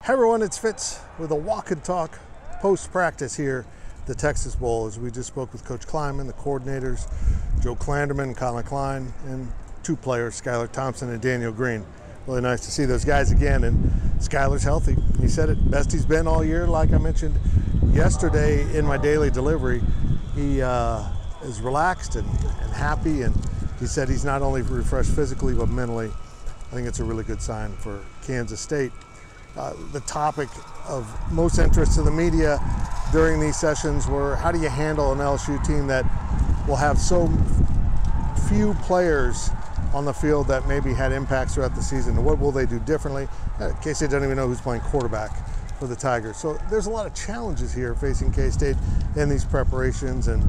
Hey everyone, it's Fitz with a walk and talk post-practice here at the Texas Bowl, as we just spoke with Coach Kleiman, the coordinators, Joe Klanderman, Colin Klein, and two players, Skylar Thompson and Daniel Green. Really nice to see those guys again, and Skylar's healthy. He said it best he's been all year. Like I mentioned yesterday in my daily delivery, he is relaxed and happy, and he said he's not only refreshed physically but mentally. I think it's a really good sign for Kansas State. The topic of most interest to the media during these sessions were, how do you handle an LSU team that will have so few players on the field that maybe had impacts throughout the season, and what will they do differently? K-State doesn't even know who's playing quarterback for the Tigers. So there's a lot of challenges here facing K-State in these preparations, and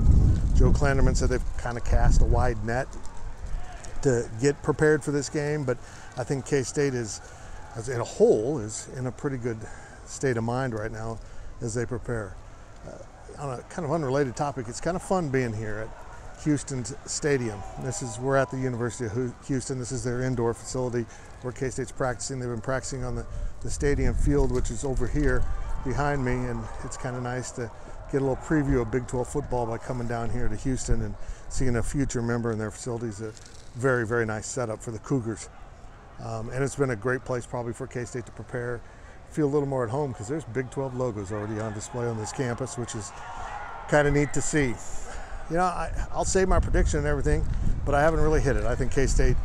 Joe Klanderman said they've kind of cast a wide net to get prepared for this game, but I think K-State is, as in a whole, is in a pretty good state of mind right now as they prepare. On a kind of unrelated topic, it's kind of fun being here at Houston's stadium. We're at the University of Houston. This is their indoor facility where K-State's practicing. They've been practicing on the stadium field, which is over here behind me, and it's kind of nice to get a little preview of Big 12 football by coming down here to Houston and seeing a future member in their facilities. A very, very nice setup for the Cougars. And it's been a great place probably for K-State to prepare, feel a little more at home, because there's Big 12 logos already on display on this campus, which is kind of neat to see. You know, I'll save my prediction and everything, but I haven't really hit it. I think K-State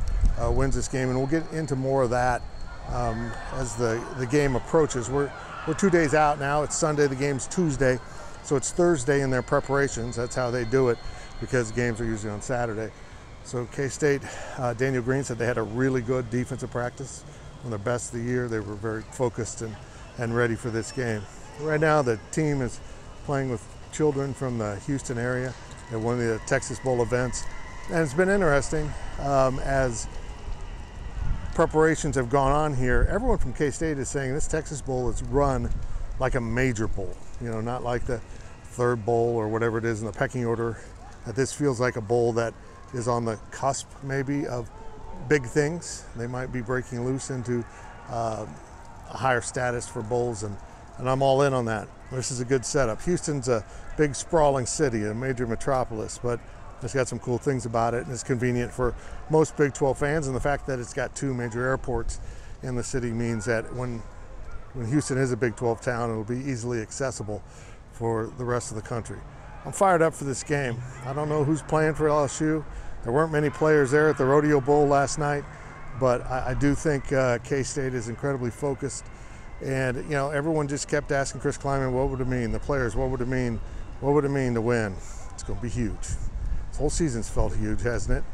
wins this game, and we'll get into more of that as the game approaches. We're 2 days out now. It's Sunday, the game's Tuesday, so it's Thursday in their preparations. That's how they do it, because games are usually on Saturday. So K-State, Daniel Green said they had a really good defensive practice, one of their best of the year. They were very focused and ready for this game. Right now the team is playing with children from the Houston area at one of the Texas Bowl events. And it's been interesting as preparations have gone on here. Everyone from K-State is saying this Texas Bowl is run like a major bowl, you know, not like the third bowl or whatever it is in the pecking order. That this feels like a bowl that is on the cusp maybe of big things. They might be breaking loose into a higher status for bowls, and I'm all in on that. This is a good setup. Houston's a big sprawling city, a major metropolis, but it's got some cool things about it, and it's convenient for most Big 12 fans, and the fact that it's got two major airports in the city means that when Houston is a Big 12 town, it'll be easily accessible for the rest of the country. I'm fired up for this game. I don't know who's playing for LSU. There weren't many players there at the Rodeo Bowl last night, but I do think K-State is incredibly focused. And, you know, everyone just kept asking Chris Kleiman, what would it mean? The players, what would it mean? What would it mean to win? It's going to be huge. This whole season's felt huge, hasn't it?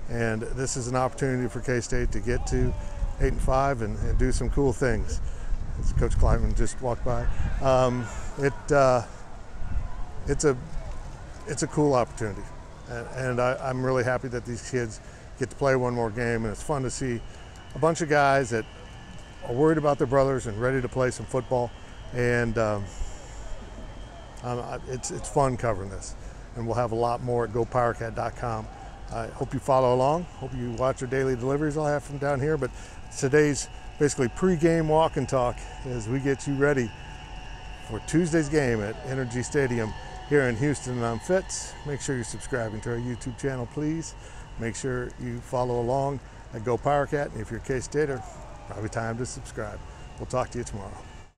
And this is an opportunity for K-State to get to 8-5 and do some cool things. As Coach Kleiman just walked by. It's a cool opportunity, and I'm really happy that these kids get to play one more game, and it's fun to see a bunch of guys that are worried about their brothers and ready to play some football, and it's fun covering this, and we'll have a lot more at GoPowercat.com. I hope you follow along. Hope you watch our daily deliveries I'll have from down here, but today's basically pre-game walk and talk as we get you ready for Tuesday's game at Energy Stadium here in Houston. And I'm Fitz. Make sure you're subscribing to our YouTube channel, please. Make sure you follow along at GoPowercat. And if you're a K-Stater, probably time to subscribe. We'll talk to you tomorrow.